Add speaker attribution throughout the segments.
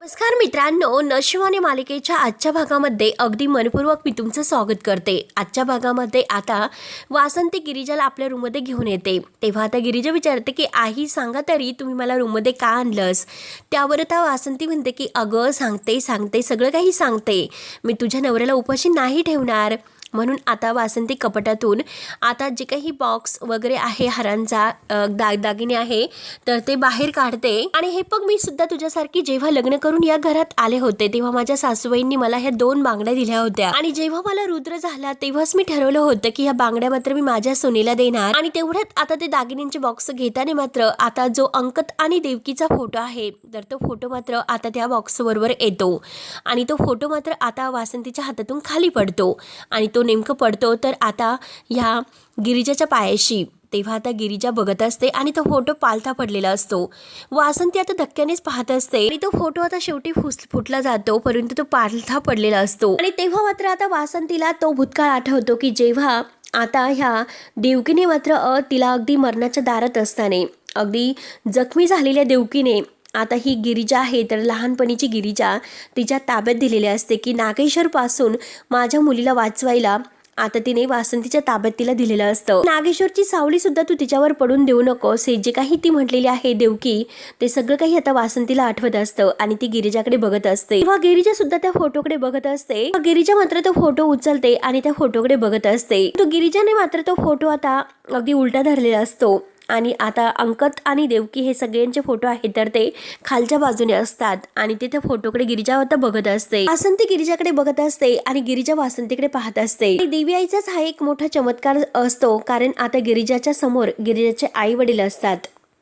Speaker 1: नमस्कार मित्रांनो, नशिबाने मालिकेच्या आजच्या भागामध्ये अगदी मनपूर्वक मी तुमचं स्वागत करते। आजच्या भागामध्ये आता वासंती गिरिजाला आपल्या रूममध्ये घेऊन येते। तेव्हा आता गिरिजा विचारते की आई सांगा तरी तुम्ही मला रूममध्ये का आणलंस। त्यावर आता वासंती म्हणते की अगं सांगते सगळं काही सांगते, मी तुझ्या नवऱ्याला उपाशी नाही ठेवणार। म्हणून आता वासंती कपाटातून आता जे काही बॉक्स वगैरे आहे हारांचा दागिने आहे तर ते बाहेर काढते आणि हे बघ, मी सुद्धा तुझ्यासारखी जेव्हा लग्न करून या घरात आले होते तेव्हा माझ्या सासूबाईंनी मला ह्या 2 बांगड्या दिल्या होत्या आणि जेव्हा मला रुद्र झाला तेव्हाच मी ठरवलं होतं की ह्या बांगड्या मात्र मी माझ्या सोनीला देणार। आणि तेवढ्यात आता ते दागिन्यांचे बॉक्स घेताना मात्र आता जो अंकत आणि देवकीचा फोटो आहे तर तो फोटो मात्र आता त्या बॉक्स बरोबर येतो आणि तो फोटो मात्र आता वासंतीच्या हातातून खाली पडतो आणि तो नेमकं पडतो तर आता ह्या गिरिजाच्या पायाशी। तेव्हा आता गिरिजा बघत असते आणि तो फोटो पालथा पडलेला असतो। वासंती आता धक्क्यानेच पाहत असते आणि तो फोटो आता शेवटी फुटला जातो, परंतु तो पालथा पडलेला असतो। आणि तेव्हा मात्र आता वासंतीला तो भूतकाळ आठवतो की जेव्हा आता ह्या देवकीने मात्र तिला अगदी मरणाच्या दारात असताना अगदी जखमी झालेल्या देवकीने आता ही गिरिजा आहे तर लहानपणीची गिरिजा तिच्या ताब्यात दिलेली असते की नागेश्वरपासून माझ्या मुलीला वाचवायला आता तिने वासंतीच्या ताब्यात तिला दिलेलं असतं। नागेश्वरची सावली सुद्धा तू तिच्यावर पडून देऊ नकोस, हे जे काही ती म्हटलेली आहे देवकी ते सगळं काही आता वासंतीला आठवत असतं आणि ती गिरिजाकडे बघत असते। तेव्हा गिरिजा सुद्धा त्या फोटोकडे बघत असते। गिरिजा मात्र तो फोटो उचलते आणि त्या फोटोकडे बघत असते। तो गिरिजाने मात्र तो फोटो आता अगदी उलटा धरलेला असतो आणि आता अंकत आणि देवकी हे सगळ्यांचे फोटो आहेत तर ते खालच्या बाजूने असतात आणि ते त्या फोटोकडे गिरिजा आता बघत असते। वासंती गिरिजाकडे बघत असते आणि गिरिजा वासंतीकडे पाहत असते। देवी आईचाच हा एक मोठा चमत्कार असतो, कारण आता गिरिजाच्या समोर गिरिजाचे आई वडील असतात,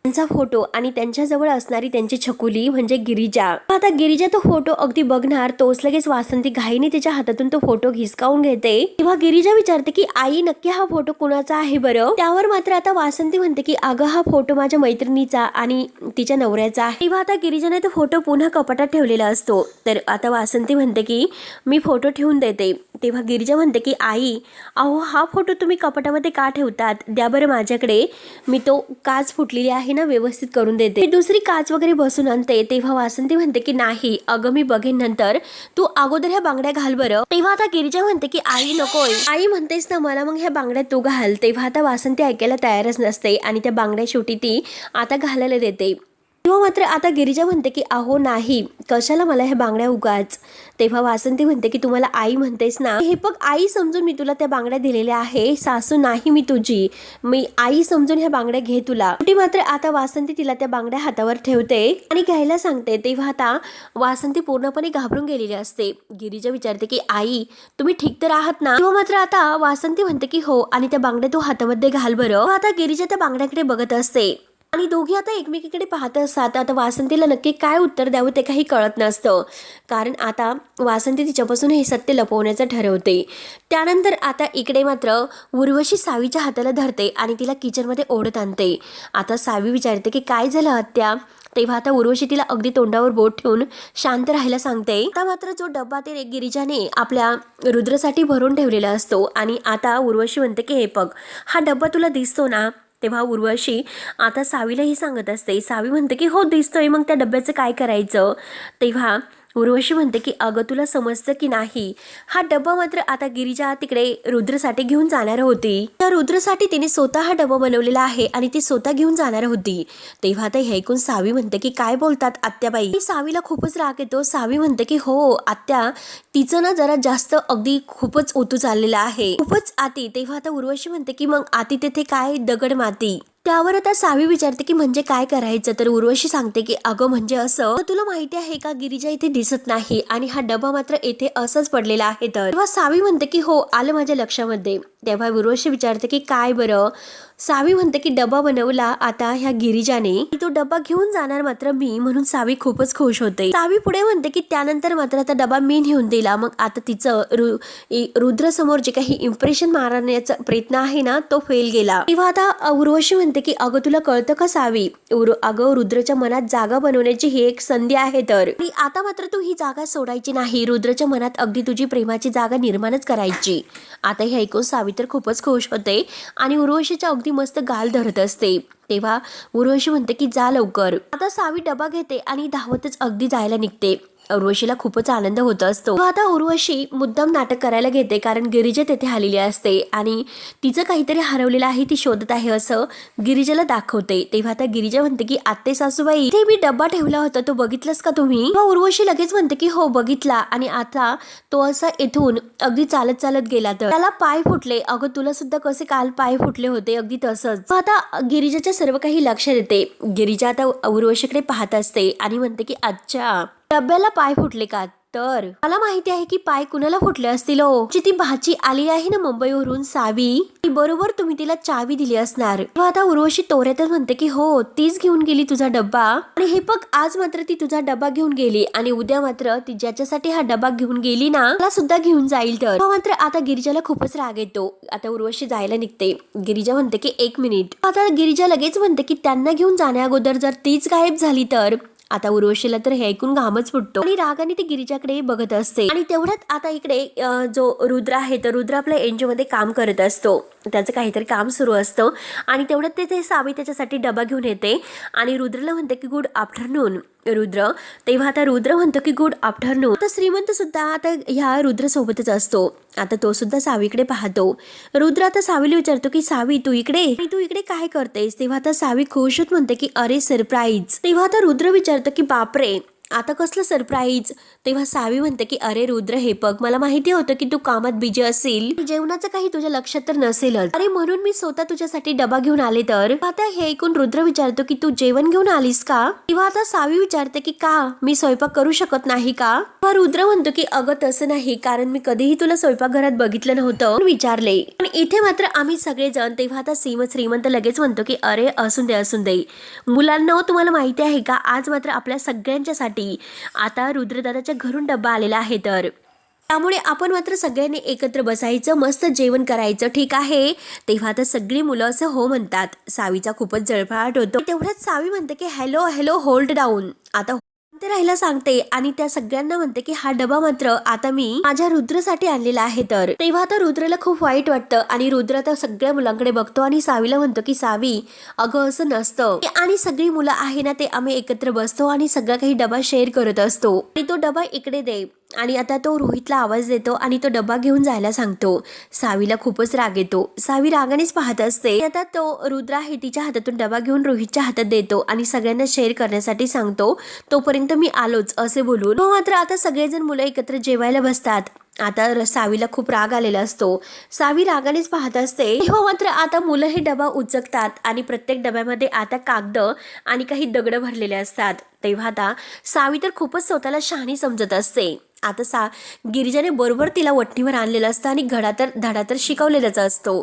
Speaker 1: त्यांचा फोटो आणि त्यांच्याजवळ असणारी त्यांची छकुली म्हणजे गिरिजा। आता गिरिजा तो फोटो अगदी बघणार तोच लगेच वासंती घाईने तिच्या हातातून तो फोटो हिसकावून घेते। तेव्हा गिरिजा विचारते की आई नक्की हा फोटो कुणाचा आहे बरं। त्यावर मात्र आता वासंती म्हणते की अगं हा फोटो माझ्या मैत्रिणीचा आणि तिच्या नवऱ्याचा आहे। तेव्हा आता गिरिजाने तो फोटो पुन्हा कपाटात ठेवलेला असतो तर आता वासंती म्हणते की मी फोटो ठेवून देते। तेव्हा गिरिजा म्हणते की आई अहो हा फोटो तुम्ही कपाटामध्ये का ठेवतात, द्या बरं माझ्याकडे, मी तो काच फुटलेली आहे ना व्यवस्थित करून देते, मी दुसरी काच वगैरे बसून आणते। तेव्हा वासंती म्हणते की नाही अगं मी बघेन नंतर, तू अगोदर ह्या बांगड्या घाल बरं। तेव्हा आता गिरिजा म्हणते की आई नकोय, आई म्हणतेस ना मला, मग ह्या बांगड्या तू घाल। तेव्हा आता वासंती ऐकायला तयारच नसते आणि त्या बांगड्या शेवटी ती आता घालायला देते। तेव्हा मात्र आता गिरिजा म्हणते की अहो नाही, कशाला मला ह्या बांगड्या उगाच। तेव्हा वासंती म्हणते की तुम्हाला आई म्हणतेस ना, हे बघ आई समजून मी तुला त्या बांगड्या दिलेल्या आहे, सासू नाही मी तुझी, मी आई समजून ह्या बांगड्या घे तुला। शेवटी मात्र आता वासंती तिला त्या बांगड्या हातावर ठेवते आणि घ्यायला सांगते। तेव्हा आता वासंती पूर्णपणे घाबरून गेलेली असते। गिरिजा विचारते की आई तुम्ही ठीक तर आहात ना। तेव्हा मात्र आता वासंती म्हणते की हो आणि त्या बांगड्या तू हातामध्ये घाल बरं। आता गिरिजा त्या बांगड्याकडे बघत असते आणि दोघी आता एकमेकीकडे पाहत असतात। आता वासंतीला नक्की काय उत्तर द्यावं ते काही कळत नसतं, कारण आता वासंती तिच्यापासून हे सत्य लपवण्याचं ठरवते। त्यानंतर आता इकडे मात्र उर्वशी सावीच्या हाताला धरते आणि तिला किचनमध्ये ओढत आणते। आता सावी विचारते की काय झालं आत्या। तेव्हा आता उर्वशी तिला अगदी तोंडावर बोट ठेवून शांत राहायला सांगते। आता मात्र जो डब्बा ते गिरिजाने आपल्या रुद्रसाठी भरून ठेवलेला असतो आणि आता उर्वशी म्हणते की हे बघ हा डब्बा तुला दिसतो ना। तेव्हा उर्वशी आता सावीलाही सांगत असते। सावी म्हणते की हो दिसतोय, मग त्या डब्याचं काय करायचं। तेव्हा उर्वशी म्हणते की अगं तुला समजतं की नाही, हा डब्बा मात्र आता गिरिजा तिकडे रुद्रसाठी घेऊन जाणार होती, त्या रुद्रसाठी तिने स्वतः हा डब्बा बनवलेला आहे आणि ती स्वतः घेऊन जाणार होती। तेव्हा आता हे ऐकून सावी म्हणते की काय बोलतात आत्याबाई। सावीला खूपच राग येतो। सावी म्हणते की हो आत्या, तिचं ना जरा जास्त अगदी खूपच ओतू चाललेला आहे, खूपच आती। तेव्हा आता उर्वशी म्हणते की मग आती तेथे काय दगड माती। त्यावर आता सावी विचारते की म्हणजे काय करायचं, तर उर्वशी सांगते की अगं म्हणजे असं, तुला माहिती आहे का गिरिजा इथे दिसत नाही आणि हा डबा मात्र येथे असंच पडलेला आहे। तर तेव्हा सावी म्हणते की हो आलं माझ्या लक्षामध्ये। तेव्हा उर्वशी विचारते की काय बरं। सावी म्हणते की डबा बनवला आता ह्या गिरिजाने, तो डबा घेऊन जाणार मात्र मी, म्हणून सावी खूपच खुश होते। सावी पुढे म्हणते की त्यानंतर मात्र आता डबा मी नेऊन दिला, मग आता तिचं रुद्र समोर जे काही इम्प्रेशन मारण्याचा प्रयत्न आहे ना तो फेल गेला। तेव्हा आता उर्वशी म्हणते की अगं तुला कळतं का सावी, अगं रुद्रच्या मनात जागा बनवण्याची ही एक संधी आहे, तर आता मात्र तू ही जागा सोडायची नाही, रुद्रच्या मनात अगदी तुझी प्रेमाची जागा निर्माणच करायची। आता हे ऐकून सावी तर खूपच खुश होते आणि उर्वशीच्या अगदी मस्त गाल धरत असते। तेव्हा उर्वशी म्हणते की जा लवकर। आता सावी डबा घेते आणि धावतच अगदी जायला निघते। उर्वशीला खूपच आनंद होत असतो. आता उर्वशी मुद्दाम नाटक करायला घेते कारण गिरिजा तेथे आलेली असते आणि तिचं काहीतरी हरवलेलं आहे ती शोधत आहे असं गिरिजाला दाखवते. तेव्हा आता गिरिजा म्हणते की आत्ते सासूबाई ते मी डब्बा ठेवला होता तो बघितलास का तुम्ही? उर्वशी लगेच म्हणते की हो बघितला. आणि आता तो असा इथून अगदी चालत चालत गेला तर त्याला पाय फुटले. अगं तुला सुद्धा कसे काल पाय फुटले होते अगदी तसंच. आता गिरिजाच्या सर्व काही लक्षात येते. गिरिजा आता उर्वशीकडे पाहत असते आणि म्हणते की अच्छा डब्याला पाय फुटले का? तर मला माहिती आहे की पाय कुणाला फुटले असतील. ती भाची आली आहे ना मुंबईवरून सावी, बरोबर तुम्ही तिला चावी दिली असणार. आता उर्वशी तोऱ्यातच म्हणते की हो तीच घेऊन गेली तुझा डब्बा. आणि हे बघ आज मात्र ती तुझा डब्बा घेऊन गेली आणि उद्या मात्र ती ज्याच्यासाठी हा डब्बा घेऊन गेली ना त्याला सुद्धा घेऊन जाईल. तर मात्र आता गिरिजाला खूपच राग येतो. आता उर्वशी जायला निघते. गिरिजा म्हणते की 1 मिनिट. आता गिरिजा लगेच म्हणते की त्यांना घेऊन जाण्या अगोदर जर तीच गायब झाली तर. आता उर्वशीला तर हे ऐकून घामच फुटतो आणि रागाने ती गिरिजाकडे बघत असते. आणि तेवढ्यात आता इकडे जो रुद्र आहे तर रुद्र आपल्या एनजीओ मध्ये काम करत असतो. त्याचं काहीतरी काम सुरू असतं आणि तेवढ्यात ते सावी त्याच्यासाठी डबा घेऊन येते आणि रुद्रला म्हणते की गुड आफ्टरनून रुद्र. तेव्हा आता रुद्र म्हणतो की गुड आफ्टरनून. आता श्रीमंत सुद्धा आता ह्या रुद्र सोबतच असतो. आता तो सुद्धा सावीकडे पाहतो. रुद्र आता सावीला विचारतो की सावी तू इकडे तू इकडे काय करतेस? तेव्हा आता सावी खुश होत म्हणते की अरे सरप्राईज. तेव्हा आता रुद्र विचारतो की बापरे आता कसलं सरप्राईज? तेव्हा सावी म्हणते की अरे रुद्र हे बघ मला माहिती होतं की तू कामात बिजी असेल, जेवणाचं काही तुझ्या लक्षात तर नसेलच. अरे म्हणून मी स्वतः तुझ्यासाठी डबा घेऊन आले. तर आता हे ऐकून रुद्र विचारतो की तू जेवण घेऊन आलीस का? तेव्हा आता सावी विचारते की का मी स्वयंपाक करू शकत नाही का? रुद्र म्हणतो की अगं तसं नाही कारण मी कधीही तुला स्वयंपाकघरात बघितलं नव्हतं विचारले पण इथे मात्र आम्ही सगळेजण. तेव्हा आता श्रीमंत लगेच म्हणतो की अरे असून दे मुलांना तुम्हाला माहिती आहे का आज मात्र आपल्या सगळ्यांच्यासाठी आता रुद्रदादाच्या घरून डब्बा आलेला आहे. तर त्यामुळे आपण मात्र सगळ्यांनी एकत्र बसायचं मस्त जेवण करायचं ठीक आहे. तेव्हा आता सगळी मुलं असं हो म्हणतात. सावीचा खूपच जळफळाट होतो. तेवढ्यात सावी म्हणते की हॅलो होल्ड डाऊन. आता ते राहायला सांगते आणि त्या सगळ्यांना म्हणते की हा डबा मात्र आता मी माझ्या रुद्रसाठी आणलेला आहे. तर तेव्हा आता रुद्रला खूप वाईट वाटतं आणि रुद्र आता सगळ्या मुलांकडे बघतो आणि सावीला म्हणतो की सावी अगं असं नसतं आणि सगळी मुलं आहे ना ते आम्ही एकत्र बसतो आणि सगळा काही डबा शेअर करत असतो आणि तो डबा इकडे दे. आणि आता तो रोहितला आवाज देतो आणि तो डबा घेऊन जायला सांगतो. सावीला खूपच राग येतो. सावी रागानेच पाहत असते. आता तो रुद्र आहे तिच्या हातातून डबा घेऊन रोहितच्या हातात देतो आणि सगळ्यांना शेअर करण्यासाठी सांगतो तोपर्यंत मी आलोच असे बोलून. मात्र आता सगळेजण मुलं एकत्र जेवायला बसतात. आता सावीला खूप राग आलेला असतो. सावी रागानेच पाहत असते. हो मात्र आता मुलं हे डबा उचकतात आणि प्रत्येक डब्यामध्ये आता कागद आणि काही दगड भरलेले असतात. तेव्हा आता सावी तर खूपच स्वतःला शहाणी समजत असते. आता गिरिजाने बरोबर तिला वठणीवर आणलेलं असतं आणि धडा तर शिकवलेलाच असतो.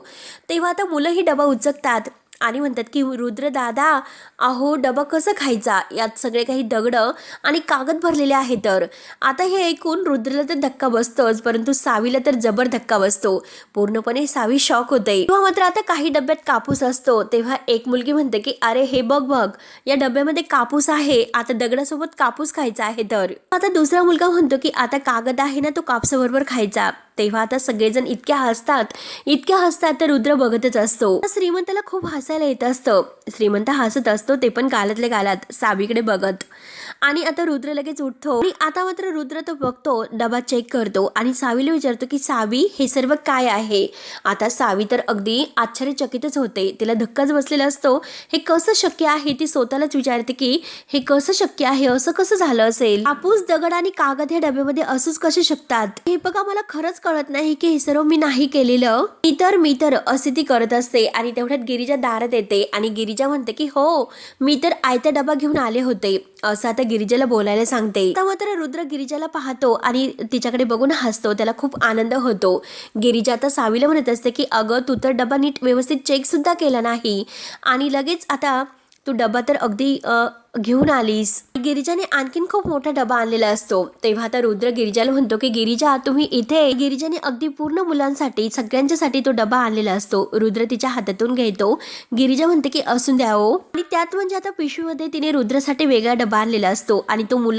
Speaker 1: तेव्हा आता मुलं ही डबा उचकतात आणि म्हणतात की रुद्र दादा अहो डबा कसं खायचा यात सगळे काही दगड आणि कागद भरलेले आहे. तर आता हे ऐकून रुद्रला तर धक्का बसतोच परंतु सावीला तर जबर धक्का बसतो. पूर्णपणे सावी शॉक होते. तेव्हा मात्र आता काही डब्यात कापूस असतो. तेव्हा एक मुलगी म्हणते की अरे हे बघ या डब्यामध्ये कापूस आहे आता दगडासोबत कापूस खायचा आहे. तर आता दुसरा मुलगा म्हणतो की आता कागद आहे ना तो कापसाबरोबर खायचा. तेव्हा आता सगळेजण इतक्या हसतात तर रुद्र बघतच असतो. श्रीमंताला खूप हसायला येत असतं. श्रीमंत हसत असतो ते पण गालातल्या गालात सावीकडे बघत. आणि आता रुद्र लगेच उठतो आणि आता मात्र रुद्र तो बघतो डबा चेक करतो आणि सावीला विचारतो की सावी हे सर्व काय आहे? आता सावी तर अगदी आश्चर्यचकितच होते. तिला धक्काच बसलेला असतो. हे कसं शक्य आहे ती स्वतःलाच विचारते की हे कसं शक्य आहे असं कसं झालं असेल? कापूस दगड आणि कागद ह्या डब्यामध्ये असूच कसे शकतात? हे बघा मला खरंच कळत नाही की हे सर्व मी नाही केलेलं. मी तर असे ती करत असते. आणि तेवढ्यात गिरिजा दारात येते आणि गिरिजा म्हणते की हो मी तर आयता डबा घेऊन आले होते असं आता गिरिजाला बोलायला सांगते. आता मात्र रुद्र गिरिजाला पाहतो आणि तिच्याकडे बघून हसतो. त्याला खूप आनंद होतो. गिरिजा आता सावीला म्हणत असते की अगं तू तर डबा नीट व्यवस्थित चेक सुद्धा केला नाही आणि लगेच आता तू डबा तर अगदी घेऊन आलीस. गिरिजाने आणखीन खूप मोठा डबा आणलेला असतो. तेव्हा आता रुद्र गिरिजाला म्हणतो की गिरिजा तुम्ही इथे. गिरिजाने अगदी पूर्ण मुलांसाठी सगळ्यांच्यासाठी तो डबा आणलेला असतो. रुद्र तिच्या हातातून घेतो. गिरिजा म्हणते की असून द्यावो. आणि त्यात म्हणजे आता पिशवीमध्ये तिने रुद्रसाठी वेगळा डबा आणलेला असतो आणि तो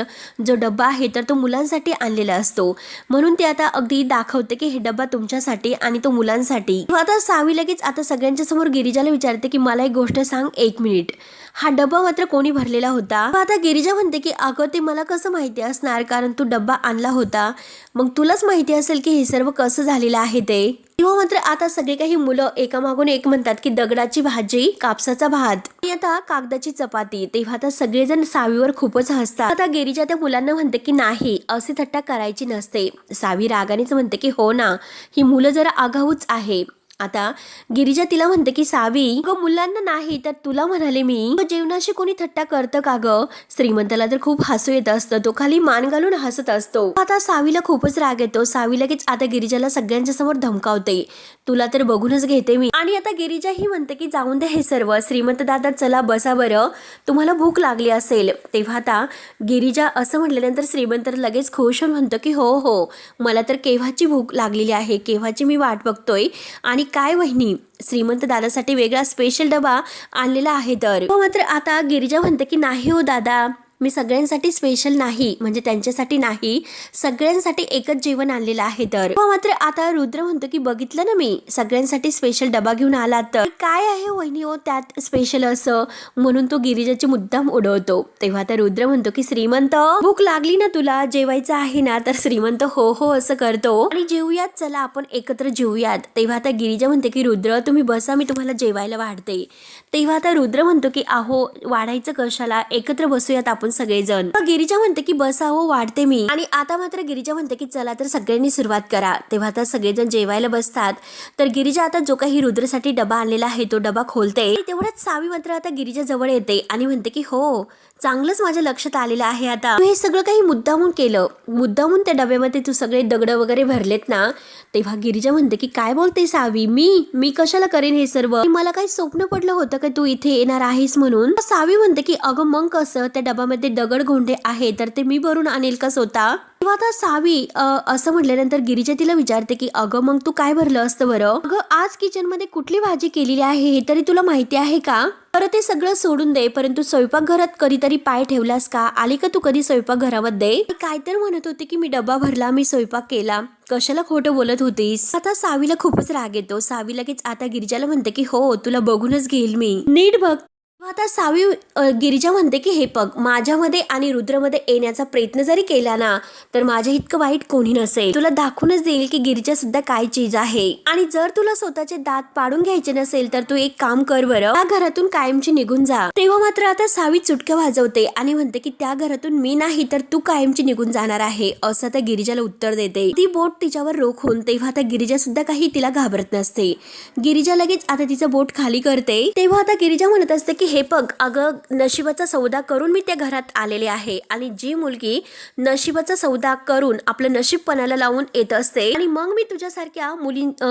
Speaker 1: जो डबा आहे तर तो मुलांसाठी आणलेला असतो. म्हणून ती आता अगदी दाखवते की हे डबा तुमच्यासाठी आणि तो मुलांसाठी. आता सावी लगेच आता सगळ्यांच्या समोर गिरिजाला विचारते की मला एक गोष्ट सांग 1 मिनिट. हा डब्बा मात्र कोणी भरलेला होता. आता गिरिजा म्हणते की अगं ते मला कसं माहिती असणार, कारण तू डब्बा आणला होता, मग तुलाच माहिती असेल की हे सर्व कसं झालेलं आहे ते. तेव्हा मात्र आता सगळे काही मुलं एकामागून एक म्हणतात की दगडाची भाजी, कापसाचा भात आणि आता कागदाची चपाती. तेव्हा आता सगळेजण सावीवर खूपच हसतात. आता गिरिजा त्या मुलांना म्हणते की नाही, असे थट्टा करायची नसते. सावी रागानेच म्हणते की हो ना, ही मुलं जरा आगाऊच आहे. आता गिरिजा तिला म्हणते की सावी, ग मुलांना नाही तर तुला म्हणाले मी, जेवणाशी कोणी थट्टा करतं का ग? श्रीमंताला तर खूप हसू येत असतं, तो खाली मान घालून हसत असतो. आता सावीला खूपच राग येतो. सावी लगेच आता गिरिजाला सगळ्यांच्या समोर धमकावते, तुला तर बघूनच घेते मी. आणि आता गिरिजा ही म्हणते की जाऊन दे हे सर्व, श्रीमंत दादा चला बसा बरं, तुम्हाला भूक लागली असेल. तेव्हा आता गिरिजा असं म्हटल्यानंतर श्रीमंत लगेच खुश होऊन म्हणतो की हो हो, मला तर केव्हाची भूक लागलेली आहे, केव्हाची मी वाट बघतोय. आणि काय वहिनी, श्रीमंत दादासाठी वेगळा स्पेशल डबा आणलेला आहे. तर मात्र आता गिरिजा म्हणते की नाही हो दादा, मी सगळ्यांसाठी स्पेशल नाही, म्हणजे त्यांच्यासाठी नाही, सगळ्यांसाठी एकच जेवण आणलेलं आहे. तर मात्र आता रुद्र म्हणतो की बघितलं ना मी, सगळ्यांसाठी स्पेशल डबा घेऊन आला, तर काय आहे वहिनी हो त्यात स्पेशल असं, म्हणून तो गिरिजाची मुद्दाम उडवतो. तेव्हा आता रुद्र म्हणतो की श्रीमंत, भूक लागली ना तुला, जेवायचं आहे ना? तर श्रीमंत हो हो असं करतो आणि जेवूयात, चला आपण एकत्र जेवूयात. तेव्हा आता गिरिजा म्हणते की रुद्र तुम्ही बसा, मी तुम्हाला जेवायला वाढते. तेव्हा आता रुद्र म्हणतो की अहो वाढायचं कशाला, एकत्र बसूयात आपण सगळेजण. गिरिजा म्हणते की बसा हो वाढते मी. आणि आता मात्र गिरिजा म्हणते की चला तर सगळ्यांनी सुरुवात करा. तेव्हा आता सगळेजण जेवायला बसतात. तर गिरिजा आता जो काही रुद्रसाठी डबा आणलेला आहे तो डबा खोलते. तेवढ्यात सावी मात्र आता गिरिजा जवळ येते आणि म्हणते की हो, चांगलंच माझ्या लक्षात आलेलं आहे, आता तू हे सगळं काही मुद्दामून केलं, मुद्दामून त्या डब्यामध्ये तू सगळे दगड वगैरे भरलेत ना? तेव्हा गिरिजा म्हणते की काय बोलते सावी, मी कशाला करेन हे सर्व, मला काही स्वप्न पडलं होतं का तू इथे येणार आहेस म्हणून? सावी म्हणते की अगं मग कसं, त्या डब्यामध्ये दगड गोंडे आहे तर ते मी भरून आणेल का स्वतः? तेव्हा आता सावी असं म्हटल्यानंतर गिरिजा तिला विचारते की अगं मग तू काय भरलं असतं बरं? अगं आज किचन मध्ये कुठली भाजी केलेली आहे हे तरी तुला माहिती आहे का? बरं ते सगळं सोडून दे, परंतु स्वयंपाकघरात कधीतरी पाय ठेवलास का? आली का तू कधी स्वयंपाकघरामध्ये? काय तर म्हणत होती की मी डबा भरला, मी स्वयंपाक केला, कशाला खोटं बोलत होतीस? आता सावीला खूपच राग येतो. सावी लगेच आता गिरिजाला म्हणते की हो, तुला बघूनच घेईल मी, नीट बघ. आता सावी गिरिजा म्हणते की हे बघ, माझ्यामध्ये आणि रुद्रमध्ये येण्याचा प्रयत्न जरी केला ना तर माझ्या इतकं वाईट कोणी नसेल. तुला दाखवूनच देईल की गिरिजा सुद्धा काय चीज आहे. आणि जर तुला स्वतःचे दात पाडून घ्यायचे नसेल तर तू एक काम कर बरं, त्या घरातून कायमची निघून जा. तेव्हा मात्र आता सावी चुटक्या वाजवते आणि म्हणते की त्या घरातून मी नाही तर तू कायमची निघून जाणार आहे, असं त्या गिरिजाला उत्तर देते. ती बोट तिच्यावर रोखून. तेव्हा आता गिरिजा सुद्धा काही तिला घाबरत नसते. गिरिजा लगेच आता तिचं बोट खाली करते. तेव्हा आता गिरिजा म्हणत असते की हे बघ, अगं नशिबाचा सौदा करून मी त्या घरात आलेले आहे आणि जी मुलगी नशिबाचा सौदा करून आपलं नशीब पणाला लावून येत असते आणि मग मी तुझ्यासारख्या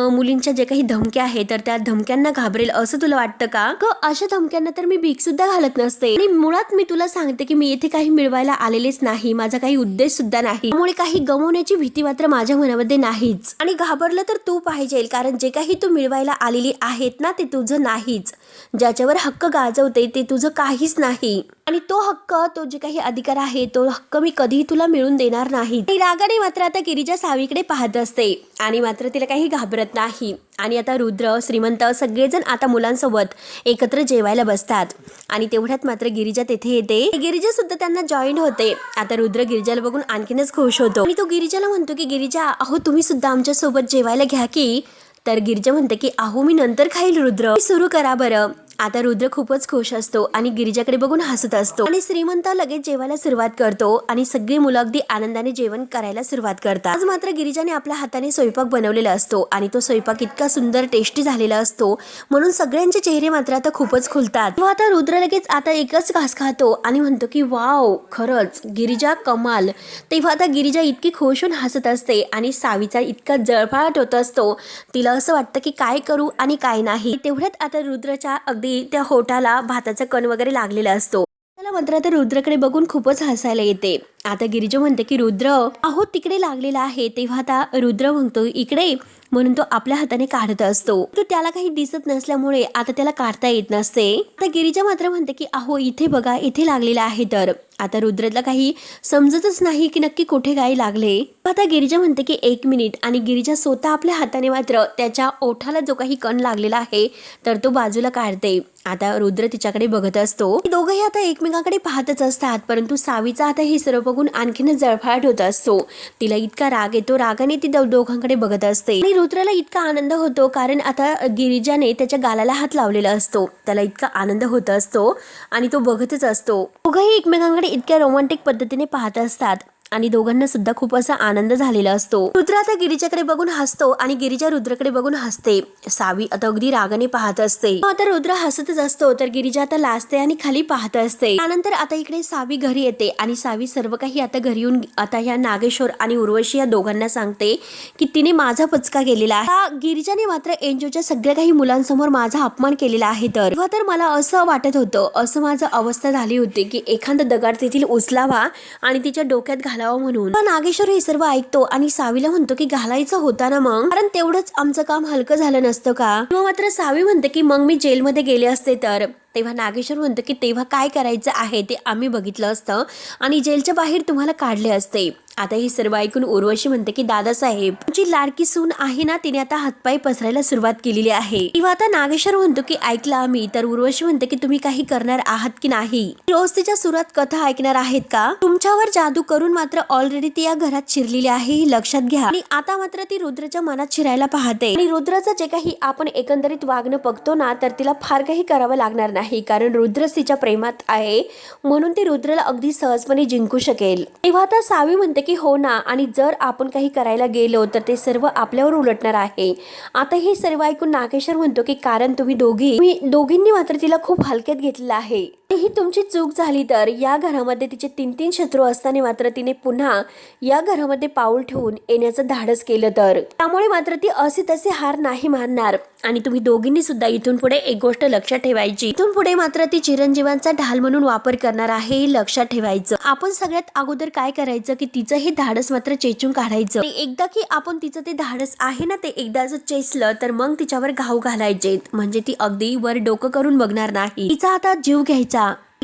Speaker 1: मुलींच्या जे काही धमक्या आहेत तर त्या धमक्यांना घाबरेल असं तुला वाटतं का? अशा धमक्यांना तर मी भीक सुद्धा घालत नसते. आणि मुळात मी तुला सांगते की मी येथे काही मिळवायला आलेलेच नाही, माझा काही उद्देश सुद्धा नाही, त्यामुळे काही गमवण्याची भीती मात्र माझ्या मनामध्ये नाहीच. आणि घाबरलं तर तू पाहिजे, कारण जे काही तू मिळवायला आलेली आहेत ना ते तुझं नाहीच. ज्याच्यावर हक्क गाजवते ते तुझं काहीच नाही. आणि तो हक्क, तो जे काही अधिकार आहे तो हक्क मी कधीही तुला मिळून देणार नाही. रागाने मात्र आता गिरिजा सावीकडे पाहत असते आणि मात्र तिला काही घाबरत नाही. आणि आता रुद्र, श्रीमंत सगळेजण आता मुलांसोबत एकत्र जेवायला बसतात. आणि तेवढ्यात मात्र गिरिजा तेथे येते. गिरिजा सुद्धा त्यांना जॉईन होते. आता रुद्र गिरिजाला बघून आणखीनच खुश होतो आणि तो गिरिजाला म्हणतो की गिरिजा, अहो तुम्ही सुद्धा आमच्या सोबत जेवायला घ्या की. तर गिरिजा म्हणते की अहो मी नंतर खाईल रुद्र, सुरू करा बरं. आता रुद्र खूपच खुश असतो आणि गिरिजाकडे बघून हसत असतो. आणि श्रीमंत लगेच जेवायला सुरुवात करतो आणि सगळी मुलं अगदी आनंदाने जेवण करायला सुरुवात करतात. आज मात्र गिरिजाने आपल्या हाताने स्वयंपाक बनवलेला असतो आणि तो स्वयंपाक इतका सुंदर टेस्टी झालेला असतो म्हणून सगळ्यांचे चेहरे मात्र आता खूपच खुलतात. व आता रुद्र लगेच आता एकच घास खातो आणि म्हणतो की वाव, खरंच गिरिजा कमाल. तेव्हा आता गिरिजा इतकी खुश होऊन हसत असते आणि सावीचा इतका जळफळाट होत असतो. तिला असं वाटतं की काय करू आणि काय नाही. तेवढ्यात आता रुद्रच्या अगदी त्या होटाला भाताचा कण वगैरे लागलेला असतो. त्याला मात्र आता रुद्रकडे बघून खूपच हसायला येते आता गिरिजा म्हणते की रुद्र अहो तिकडे लागलेला आहे. तेव्हा आता रुद्र म्हणतो इकडे, म्हणून तो आपल्या हाताने काढत असतो. तो त्याला काही दिसत नसल्यामुळे आता त्याला काढता येत नसते. आता गिरिजा मात्र म्हणते की अहो इथे बघा, इथे लागलेला आहे. तर आता रुद्रला काही समजतच नाही की नक्की कुठे काय लागले. आता गिरिजा म्हणते की 1 मिनिट, आणि गिरिजा स्वतः आपल्या हाताने मात्र त्याच्या ओठाला जो काही कण लागलेला आहे तर तो बाजूला काढते. आता रुद्र तिच्याकडे बघत असतो. दोघंही आता एकमेकांकडे पाहतच असतात, परंतु सावीचा आता हे सर्व बघून आणखीनच जळफळाट होत असतो. तिला इतका राग येतो, रागाने ती दोघांकडे बघत असते. आणि रुद्रला इतका आनंद होतो कारण आता गिरिजाने त्याच्या गालाला हात लावलेला असतो. त्याला इतका आनंद होत असतो आणि तो बघतच असतो. दोघंही एकमेकांकडे इतक्या रोमॅन्टिक पद्धतीने पाहत असतात आणि दोघांना सुद्धा खूप असा आनंद झालेला असतो. रुद्र आता गिरिजाकडे बघून हसतो आणि गिरिजा रुद्रकडे बघून हसते. सावी आता अगदी रागाने पाहत असते. आता रुद्र हसतच असतो तर गिरिजा आता लाजते आणि खाली पाहत असते. त्यानंतर आता इकडे सावी घरी येते आणि सावी सर्व काही आता घरी येऊन आता ह्या नागेश्वर आणि उर्वशी या दोघांना सांगते की तिने माझा पचका केलेला आहे. गिरिजाने मात्र एनजीओच्या सगळ्या काही मुलांसमोर माझा अपमान केलेला आहे. तर मला असं वाटत होतं, असं माझं अवस्था झाली होती की एखादा दगड तेथील उचलावा आणि तिच्या डोक्यात घालावा म्हणून. नागेश्वर हे सर्व ऐकतो आणि सावीला म्हणतो की घालायचं होता ना मग, कारण तेवढंच आमचं काम हलकं झालं नसतं का. किंवा मात्र सावी म्हणते की मग मी जेलमध्ये गेले असते तर. तेव्हा नागेश्वर म्हणतो की तेव्हा काय करायचं आहे ते आम्ही बघितलं असतं आणि जेलच्या बाहेर तुम्हाला काढले असते. आता हे सर्व ऐकून उर्वशी म्हणते की दादासाहेब तुमची लाडकी सून आहे ना, तिने आता हातपाय पसरायला सुरुवात केलेली आहे. तेव्हा आता नागेश्वर म्हणतो की ऐकलं आम्ही. तर उर्वशी म्हणते की तुम्ही काही करणार आहात की नाही, रोज तिच्या सुरात कथा ऐकणार आहेत का. तुमच्यावर जादू करून मात्र ऑलरेडी ती या घरात शिरलेली आहे हे लक्षात घ्या. आणि आता मात्र ती रुद्रच्या मनात शिरायला पाहते आणि रुद्राचं जे काही आपण एकंदरीत वागणं बघतो ना, तर तिला फार काही करावं लागणार नाही, कारण रुद्र तिच्या प्रेमात आहे म्हणून ती रुद्रला अगदी सहजपणे जिंकू शकेल. तेव्हा आता सावी म्हणते की हो ना, आणि जर आपण काही करायला गेलो तर ते सर्व आपल्यावर उलटणार आहे. आता हे सर्व ऐकून नागेश्वर म्हणतो की कारण तुम्ही दोघींनी मात्र तिला खूप हलक्यात घेतलेलं आहे. ही तुमची चूक झाली तर या घरामध्ये तिचे 3 शत्रू असताना मात्र तिने पुन्हा या घरामध्ये पाऊल ठेवून येण्याचं धाडस केलं, तर त्यामुळे मात्र ती असे तसे हार नाही मानणार. आणि तुम्ही दोघींनी सुद्धा इथून पुढे एक गोष्ट लक्षात ठेवायची, इथून पुढे मात्र ती चिरंजीवांचा ढाल म्हणून वापर करणार आहे हे लक्षात ठेवायचं. आपण सगळ्यात अगोदर काय करायचं की तिचं हे धाडस मात्र चेचून काढायचं. एकदा की आपण तिचं ते धाडस आहे ना ते एकदा जर चेचलं तर मग तिच्यावर घाव घालायचे, म्हणजे ती अगदी वर डोकं करून बघणार नाही. तिचा आता जीव घ्यायचा,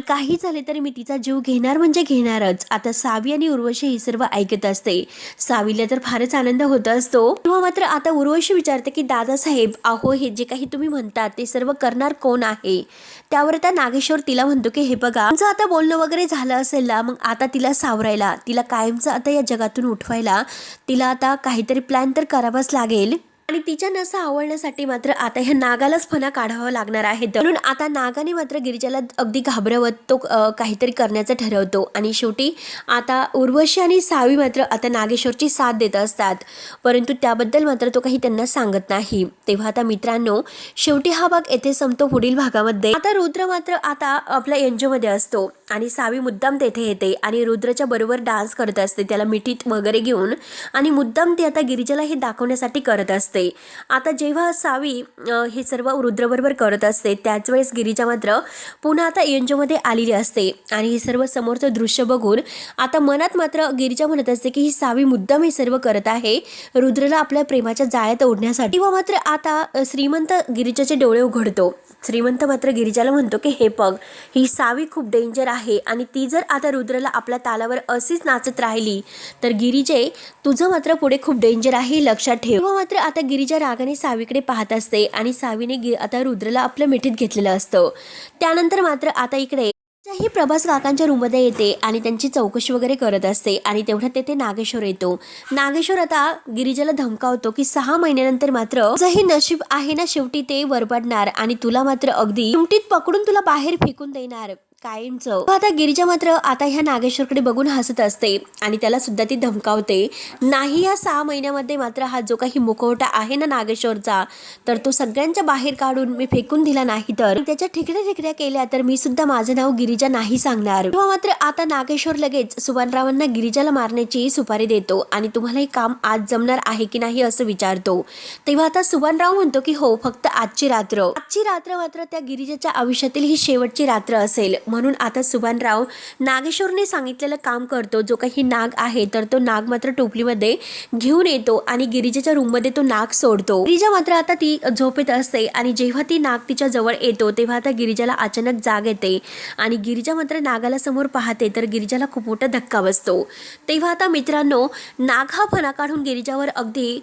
Speaker 1: काही झाले तरी मी तिचा जीव घेणार म्हणजे घेणारच. आता सावी आणि उर्वशी हे सर्व ऐकत असते. सावीला तर फारच आनंद होत असतो. तेव्हा मात्र आता उर्वशी विचारते की दादासाहेब अहो हे जे काही तुम्ही म्हणतात ते सर्व करणार कोण आहे. त्यावर त्या नागेश्वर तिला म्हणतो की हे बघा तुमचं आता बोलणं वगैरे झालं असेल ना, मग आता तिला सावरायला, तिला कायमचं आता या जगातून उठवायला तिला आता काहीतरी प्लॅन तर करावाच लागेल. आणि तिच्या नसा आवडण्यासाठी मात्र आता ह्या नागालाच फणा काढावा लागणार आहे. म्हणून आता नागाने मात्र गिरिजाला अगदी घाबरवत तो काहीतरी करण्याचं ठरवतो. आणि शेवटी आता उर्वशी आणि सावी मात्र आता नागेश्वरची साथ देत असतात, परंतु त्याबद्दल मात्र तो काही त्यांना सांगत नाही. तेव्हा आता मित्रांनो शेवटी हा भाग येथे संपतो. पुढील भागामध्ये आता रुद्र मात्र आता आपल्या एनजीओमध्ये असतो आणि सावी मुद्दाम तेथे येते आणि रुद्रच्या बरोबर डान्स करत असते, त्याला मिठीत वगैरे घेऊन, आणि मुद्दाम ती आता गिरिजाला हे दाखवण्यासाठी करत असते. आता जेव्हा सावी हे सर्व रुद्रबरोबर करत असते त्याच वेळेस गिरिजा मात्र पुन्हा आता एनजीओमध्ये आलेली असते आणि हे सर्व समोरचं दृश्य बघून आता मनात मात्र गिरिजा म्हणत असते की ही सावी मुद्दाम हे सर्व करत आहे रुद्रला आपल्या प्रेमाच्या जाळ्यात ओढण्यासाठी. तेव्हा मात्र आता श्रीमंत गिरिजाचे डोळे उघडतो. श्रीमंत मात्र गिरिजाला म्हणतो की हे बघ ही सावी खूप डेंजर आहे आणि ती जर आता रुद्रला आपल्या तालावर अशीच नाचत राहिली तर गिरिजे तुझं मात्र पुढे खूप डेंजर आहे लक्षात ठेव. तेव्हा मात्र आता गिरिजा रागाने सावीकडे पाहत असते आणि सावीने आता रुद्रला आपल्या मिठीत घेतलेलं असतं. त्यानंतर मात्र आता इकडे ही प्रभास काकांच्या रूममध्ये येते आणि त्यांची चौकशी वगैरे करत असते आणि तेवढ्यात तेथे नागेश्वर येतो. नागेश्वर आता गिरिजाला धमकावतो की 6 महिन्यानंतर मात्र जही नशीब आहे ना शेवटी ते वरपडणार आणि तुला मात्र अगदी चिमटीत पकडून तुला बाहेर फेकून देणार कायमचं. आता गिरिजा मात्र आता ह्या नागेश्वरकडे बघून हसत असते आणि त्याला सुद्धा ती धमकावते. नाही या 6 महिन्यामध्ये मात्र हा जो काही मुखवटा आहे ना नागेश्वरचा तर तो सगळ्यांच्या बाहेर काढून मी फेकून दिला नाही तर त्याच्या ठिकड्या केल्या तर मी सुद्धा माझं नाव गिरिजा नाही सांगणार. तेव्हा मात्र आता नागेश्वर लगेच सुभानरावांना गिरिजाला मारण्याची सुपारी देतो आणि तुम्हाला हे काम आज जमणार आहे की नाही असं विचारतो. तेव्हा आता सुभानराव म्हणतो की हो फक्त आजची रात्र मात्र त्या गिरिजाच्या आयुष्यातील ही शेवटची रात्र असेल. म्हणून आता सुभानराव नागेश्वरने सांगितलेलं काम करतो. जो काही नाग आहे तर तो नाग मात्र टोपलीमध्ये घेऊन येतो आणि गिरिजाच्या रूममध्ये तो नाग सोडतो. गिरिजा मात्र आता ती झोपेत असते आणि जेव्हा ती नाग तिच्या जवळ येतो तेव्हा आता गिरिजाला अचानक जाग येते आणि गिरिजा मात्र नागाला समोर पाहते तर गिरिजाला खूप मोठा धक्का बसतो. तेव्हा आता मित्रांनो, नाग हा फणा काढून गिरिजावर अगदी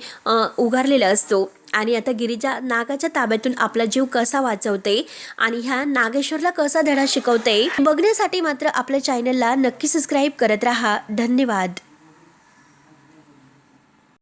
Speaker 1: उगारलेला असतो आणि आता गिरिजा नागाच्या ताब्यातून आपला जीव कसा वाचवते आणि ह्या नागेश्वरला कसा धडा शिकवते बघण्यासाठी मात्र आपल्या चॅनलला नक्की सबस्क्राईब करत राहा. धन्यवाद.